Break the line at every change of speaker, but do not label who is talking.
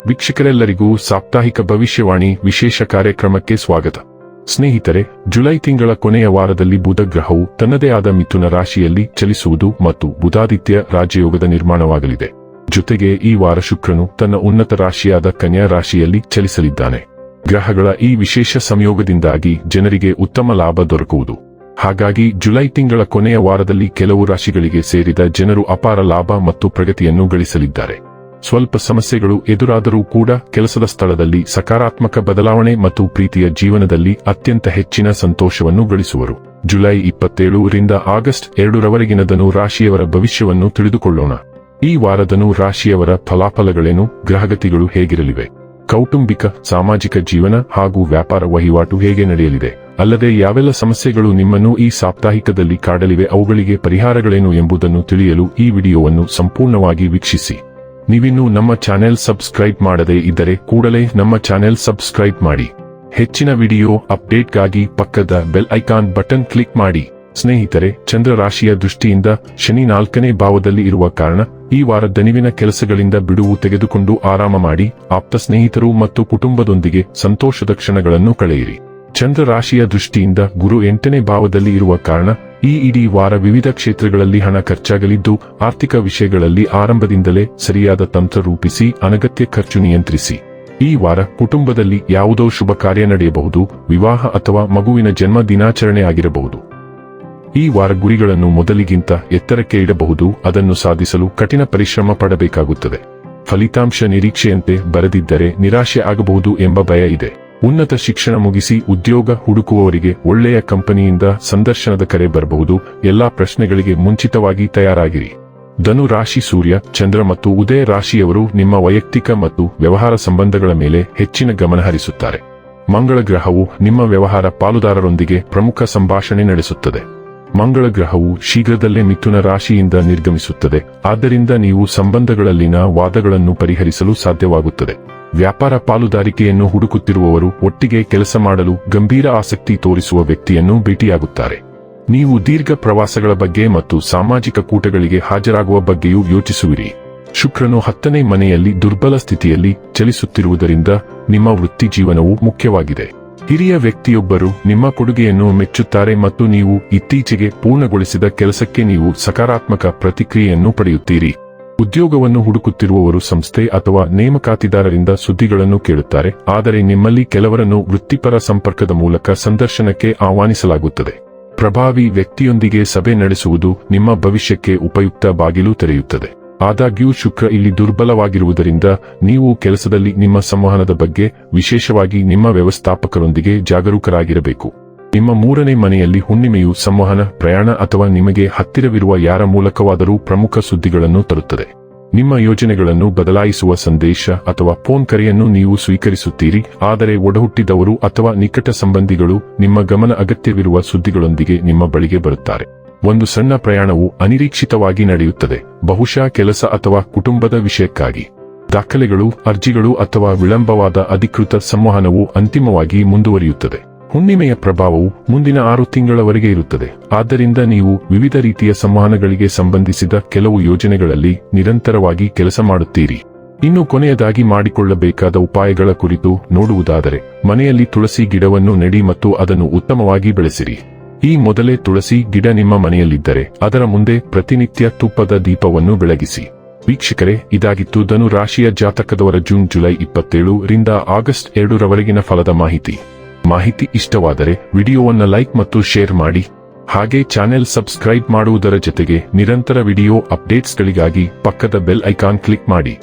ವೀಕ್ಷಕರೆಲ್ಲರಿಗೂ ಸಾಪ್ತಾಹಿಕ ಭವಿಷ್ಯವಾಣಿ ವಿಶೇಷ ಕಾರ್ಯಕ್ರಮಕ್ಕೆ ಸ್ವಾಗತ. ಸ್ನೇಹಿತರೆ, ಜುಲೈ ತಿಂಗಳ ಕೊನೆಯ ವಾರದಲ್ಲಿ ಬುಧ ಗ್ರಹವು ತನ್ನದೇ ಆದ ಮಿಥುನ ರಾಶಿಯಲ್ಲಿ ಚಲಿಸುವುದು ಮತ್ತು ಬುಧಾದಿತ್ಯ ರಾಜಯೋಗದ ನಿರ್ಮಾಣವಾಗಲಿದೆ. ಜೊತೆಗೆ ಈ ವಾರ ಶುಕ್ರನು ತನ್ನ ಉನ್ನತ ರಾಶಿಯಾದ ಕನ್ಯಾ ರಾಶಿಯಲ್ಲಿ ಚಲಿಸಲಿದ್ದಾನೆ. ಗ್ರಹಗಳ ಈ ವಿಶೇಷ ಸಂಯೋಗದಿಂದಾಗಿ ಜನರಿಗೆ ಉತ್ತಮ ಲಾಭ ದೊರಕುವುದು. ಹಾಗಾಗಿ ಜುಲೈ ತಿಂಗಳ ಕೊನೆಯ ವಾರದಲ್ಲಿ ಕೆಲವು ರಾಶಿಗಳಿಗೆ ಸೇರಿದ ಜನರು ಅಪಾರ ಲಾಭ ಮತ್ತು ಪ್ರಗತಿಯನ್ನು ಗಳಿಸಲಿದ್ದಾರೆ. ಸ್ವಲ್ಪ ಸಮಸ್ಯೆಗಳು ಎದುರಾದರೂ ಕೂಡ ಕೆಲಸದ ಸ್ಥಳದಲ್ಲಿ ಸಕಾರಾತ್ಮಕ ಬದಲಾವಣೆ ಮತ್ತು ಪ್ರೀತಿಯ ಜೀವನದಲ್ಲಿ ಅತ್ಯಂತ ಹೆಚ್ಚಿನ ಸಂತೋಷವನ್ನು ಗಳಿಸುವರು. ಜುಲೈ 27 ರಿಂದ ಆಗಸ್ಟ್ 2 ರವರೆಗಿನ ಧನು ರಾಶಿಯವರ ಭವಿಷ್ಯವನ್ನು ತಿಳಿದುಕೊಳ್ಳೋಣ. ಈ ವಾರ ಧನು ರಾಶಿಯವರ ಫಲಾಫಲಗಳೇನು, ಗ್ರಹಗತಿಗಳು ಹೇಗಿರಲಿವೆ, ಕೌಟುಂಬಿಕ ಸಾಮಾಜಿಕ ಜೀವನ ಹಾಗೂ ವ್ಯಾಪಾರ ವಹಿವಾಟು ಹೇಗೆ ನಡೆಯಲಿದೆ, ಅಲ್ಲದೆ ಯಾವೆಲ್ಲ ಸಮಸ್ಯೆಗಳು ನಿಮ್ಮನ್ನು ಈ ಸಾಪ್ತಾಹಿಕದಲ್ಲಿ ಕಾಡಲಿವೆ, ಅವುಗಳಿಗೆ ಪರಿಹಾರಗಳೇನು ಎಂಬುದನ್ನು ತಿಳಿಯಲು ಈ ವಿಡಿಯೋವನ್ನು ಸಂಪೂರ್ಣವಾಗಿ ವೀಕ್ಷಿಸಿ. ನೀವಿನ್ನೂ ನಮ್ಮ ಚಾನೆಲ್ ಸಬ್ಸ್ಕ್ರೈಬ್ ಮಾಡದೇ ಇದ್ದರೆ ಕೂಡಲೇ ನಮ್ಮ ಚಾನೆಲ್ ಸಬ್ಸ್ಕ್ರೈಬ್ ಮಾಡಿ. ಹೆಚ್ಚಿನ ವಿಡಿಯೋ ಅಪ್ಡೇಟ್ಗಾಗಿ ಪಕ್ಕದ ಬೆಲ್ ಐಕಾನ್ ಬಟನ್ ಕ್ಲಿಕ್ ಮಾಡಿ. ಸ್ನೇಹಿತರೆ, ಚಂದ್ರ ರಾಶಿಯ ದೃಷ್ಟಿಯಿಂದ ಶನಿ 4ನೇ ಭಾವದಲ್ಲಿ ಇರುವ ಕಾರಣ ಈ ವಾರ ದಣಿವಿನ ಕೆಲಸಗಳಿಂದ ಬಿಡುವು ತೆಗೆದುಕೊಂಡು ಆರಾಮ ಮಾಡಿ ಆಪ್ತ ಸ್ನೇಹಿತರು ಮತ್ತು ಕುಟುಂಬದೊಂದಿಗೆ ಸಂತೋಷದ ಕ್ಷಣಗಳನ್ನು ಕಳೆಯಿರಿ. ಚಂದ್ರ ರಾಶಿಯ ದೃಷ್ಟಿಯಿಂದ ಗುರು 8ನೇ ಭಾವದಲ್ಲಿ ಇರುವ ಕಾರಣ ಈ ಇಡೀ ವಾರ ವಿವಿಧ ಕ್ಷೇತ್ರಗಳಲ್ಲಿ ಹಣ ಖರ್ಚಾಗಲಿದ್ದು ಆರ್ಥಿಕ ವಿಷಯಗಳಲ್ಲಿ ಆರಂಭದಿಂದಲೇ ಸರಿಯಾದ ತಂತ್ರ ರೂಪಿಸಿ ಅನಗತ್ಯ ಖರ್ಚು ನಿಯಂತ್ರಿಸಿ. ಈ ವಾರ ಕುಟುಂಬದಲ್ಲಿ ಯಾವುದೋ ಶುಭ ಕಾರ್ಯ ನಡೆಯಬಹುದು, ವಿವಾಹ ಅಥವಾ ಮಗುವಿನ ಜನ್ಮ ದಿನಾಚರಣೆ ಆಗಿರಬಹುದು. ಈ ವಾರ ಗುರಿಗಳನ್ನು ಮೊದಲಿಗಿಂತ ಎತ್ತರಕ್ಕೆ ಇಡಬಹುದು, ಅದನ್ನು ಸಾಧಿಸಲು ಕಠಿಣ ಪರಿಶ್ರಮ ಪಡಬೇಕಾಗುತ್ತದೆ. ಫಲಿತಾಂಶ ನಿರೀಕ್ಷೆಯಂತೆ ಬರದಿದ್ದರೆ ನಿರಾಶೆ ಆಗಬಹುದು ಎಂಬ ಭಯ ಇದೆ. ಉನ್ನತ ಶಿಕ್ಷಣ ಮುಗಿಸಿ ಉದ್ಯೋಗ ಹುಡುಕುವವರಿಗೆ ಒಳ್ಳೆಯ ಕಂಪನಿಯಿಂದ ಸಂದರ್ಶನದ ಕರೆ ಬರಬಹುದು. ಎಲ್ಲಾ ಪ್ರಶ್ನೆಗಳಿಗೆ ಮುಂಚಿತವಾಗಿ ತಯಾರಾಗಿರಿ. ಧನು ರಾಶಿ ಸೂರ್ಯ, ಚಂದ್ರ ಮತ್ತು ಉದಯ ರಾಶಿಯವರು ನಿಮ್ಮ ವೈಯಕ್ತಿಕ ಮತ್ತು ವ್ಯವಹಾರ ಸಂಬಂಧಗಳ ಮೇಲೆ ಹೆಚ್ಚಿನ ಗಮನ ಹರಿಸುತ್ತಾರೆ. ಮಂಗಳ ಗ್ರಹವು ನಿಮ್ಮ ವ್ಯವಹಾರ ಪಾಲುದಾರರೊಂದಿಗೆ ಪ್ರಮುಖ ಸಂಭಾಷಣೆ ನಡೆಸುತ್ತದೆ. ಮಂಗಳ ಗ್ರಹವು ಶೀಘ್ರದಲ್ಲೇ ಮಿಥುನ ರಾಶಿಯಿಂದ ನಿರ್ಗಮಿಸುತ್ತದೆ. ಆದ್ದರಿಂದ ನೀವು ಸಂಬಂಧಗಳಲ್ಲಿನ ವಾದಗಳನ್ನು ಪರಿಹರಿಸಲು ಸಾಧ್ಯವಾಗುತ್ತದೆ. ವ್ಯಾಪಾರ ಪಾಲುದಾರಿಕೆಯನ್ನು ಹುಡುಕುತ್ತಿರುವವರು ಒಟ್ಟಿಗೆ ಕೆಲಸ ಮಾಡಲು ಗಂಭೀರ ಆಸಕ್ತಿ ತೋರಿಸುವ ವ್ಯಕ್ತಿಯನ್ನು ಭೇಟಿಯಾಗುತ್ತಾರೆ. ನೀವು ದೀರ್ಘ ಪ್ರವಾಸಗಳ ಬಗ್ಗೆ ಮತ್ತು ಸಾಮಾಜಿಕ ಕೂಟಗಳಿಗೆ ಹಾಜರಾಗುವ ಬಗ್ಗೆಯೂ ಯೋಚಿಸುವಿರಿ. ಶುಕ್ರನು 10ನೇ ಮನೆಯಲ್ಲಿ ದುರ್ಬಲ ಸ್ಥಿತಿಯಲ್ಲಿ ಚಲಿಸುತ್ತಿರುವುದರಿಂದ ನಿಮ್ಮ ವೃತ್ತಿ ಜೀವನವು ಮುಖ್ಯವಾಗಿದೆ. ಹಿರಿಯ ವ್ಯಕ್ತಿಯೊಬ್ಬರು ನಿಮ್ಮ ಕೊಡುಗೆಯನ್ನು ಮೆಚ್ಚುತ್ತಾರೆ ಮತ್ತು ನೀವು ಇತ್ತೀಚೆಗೆ ಪೂರ್ಣಗೊಳಿಸಿದ ಕೆಲಸಕ್ಕೆ ನೀವು ಸಕಾರಾತ್ಮಕ ಪ್ರತಿಕ್ರಿಯೆಯನ್ನು ಪಡೆಯುತ್ತೀರಿ. ಉದ್ಯೋಗವನ್ನು ಹುಡುಕುತ್ತಿರುವವರು ಸಂಸ್ಥೆ ಅಥವಾ ನೇಮಕಾತಿದಾರರಿಂದ ಸುದ್ದಿಗಳನ್ನು ಕೇಳುತ್ತಾರೆ, ಆದರೆ ನಿಮ್ಮಲ್ಲಿ ಕೆಲವರನ್ನು ವೃತ್ತಿಪರ ಸಂಪರ್ಕದ ಮೂಲಕ ಸಂದರ್ಶನಕ್ಕೆ ಆಹ್ವಾನಿಸಲಾಗುತ್ತದೆ. ಪ್ರಭಾವಿ ವ್ಯಕ್ತಿಯೊಂದಿಗೆ ಸಭೆ ನಡೆಸುವುದು ನಿಮ್ಮ ಭವಿಷ್ಯಕ್ಕೆ ಉಪಯುಕ್ತ ಬಾಗಿಲು ತೆರೆಯುತ್ತದೆ. ಆದಾಗ್ಯೂ ಶುಕ್ರ ಇಲ್ಲಿ ದುರ್ಬಲವಾಗಿರುವುದರಿಂದ ನೀವು ಕೆಲಸದಲ್ಲಿ ನಿಮ್ಮ ಸಂವಹನದ ಬಗ್ಗೆ, ವಿಶೇಷವಾಗಿ ನಿಮ್ಮ ವ್ಯವಸ್ಥಾಪಕರೊಂದಿಗೆ ಜಾಗರೂಕರಾಗಿರಬೇಕು. ನಿಮ್ಮ 3ನೇ ಮನೆಯಲ್ಲಿ ಹುಣ್ಣಿಮೆಯು ಸಂವಹನ, ಪ್ರಯಾಣ ಅಥವಾ ನಿಮಗೆ ಹತ್ತಿರವಿರುವ ಯಾರ ಮೂಲಕವಾದರೂ ಪ್ರಮುಖ ಸುದ್ದಿಗಳನ್ನು ತರುತ್ತದೆ. ನಿಮ್ಮ ಯೋಜನೆಗಳನ್ನು ಬದಲಾಯಿಸುವ ಸಂದೇಶ ಅಥವಾ ಫೋನ್ ಕರೆಯನ್ನು ನೀವು ಸ್ವೀಕರಿಸುತ್ತೀರಿ, ಆದರೆ ಒಡಹುಟ್ಟಿದವರು ಅಥವಾ ನಿಕಟ ಸಂಬಂಧಿಗಳು ನಿಮ್ಮ ಗಮನ ಅಗತ್ಯವಿರುವ ಸುದ್ದಿಗಳೊಂದಿಗೆ ನಿಮ್ಮ ಬಳಿಗೆ ಬರುತ್ತಾರೆ. ಒಂದು ಸಣ್ಣ ಪ್ರಯಾಣವು ಅನಿರೀಕ್ಷಿತವಾಗಿ ನಡೆಯುತ್ತದೆ, ಬಹುಶಃ ಕೆಲಸ ಅಥವಾ ಕುಟುಂಬದ ವಿಷಯಕ್ಕಾಗಿ. ದಾಖಲೆಗಳು, ಅರ್ಜಿಗಳು ಅಥವಾ ವಿಳಂಬವಾದ ಅಧಿಕೃತ ಸಂವಹನವು ಅಂತಿಮವಾಗಿ ಮುಂದುವರಿಯುತ್ತದೆ. ಹುಣ್ಣಿಮೆಯ ಪ್ರಭಾವವು ಮುಂದಿನ 6 ತಿಂಗಳವರೆಗೆ ಇರುತ್ತದೆ. ಆದ್ದರಿಂದ ನೀವು ವಿವಿಧ ರೀತಿಯ ಸಂವಹನಗಳಿಗೆ ಸಂಬಂಧಿಸಿದ ಕೆಲವು ಯೋಜನೆಗಳಲ್ಲಿ ನಿರಂತರವಾಗಿ ಕೆಲಸ ಮಾಡುತ್ತೀರಿ. ಇನ್ನು ಕೊನೆಯದಾಗಿ ಮಾಡಿಕೊಳ್ಳಬೇಕಾದ ಉಪಾಯಗಳ ಕುರಿತು ನೋಡುವುದಾದರೆ, ಮನೆಯಲ್ಲಿ ತುಳಸಿ ಗಿಡವನ್ನು ನೆಡಿ ಮತ್ತು ಅದನ್ನು ಉತ್ತಮವಾಗಿ ಬೆಳೆಸಿರಿ. ಈ ಮೊದಲೇ ತುಳಸಿ ಗಿಡ ನಿಮ್ಮ ಮನೆಯಲ್ಲಿದ್ದರೆ ಅದರ ಮುಂದೆ ಪ್ರತಿನಿತ್ಯ ತುಪ್ಪದ ದೀಪವನ್ನು ಬೆಳಗಿಸಿ. ವೀಕ್ಷಕರೇ, ಇದಾಗಿತ್ತು ಧನು ರಾಶಿಯ ಜಾತಕದವರ ಜುಲೈ 27 ರಿಂದ ಆಗಸ್ಟ್ 2 ರವರೆಗಿನ ಫಲದ ಮಾಹಿತಿ ಇಷ್ಟವಾದರೆ ವಿಡಿಯೋವನ್ನು ಲೈಕ್ ಮತ್ತು ಶೇರ್ ಮಾಡಿ. ಹಾಗೆ ಚಾನೆಲ್ ಸಬ್ಸ್ಕ್ರೈಬ್ ಮಾಡುವುದರ ಜೊತೆಗೆ ನಿರಂತರ ವಿಡಿಯೋ ಅಪ್ಡೇಟ್ಸ್ಗಳಿಗಾಗಿ ಪಕ್ಕದ ಬೆಲ್ ಐಕಾನ್ ಕ್ಲಿಕ್ ಮಾಡಿ.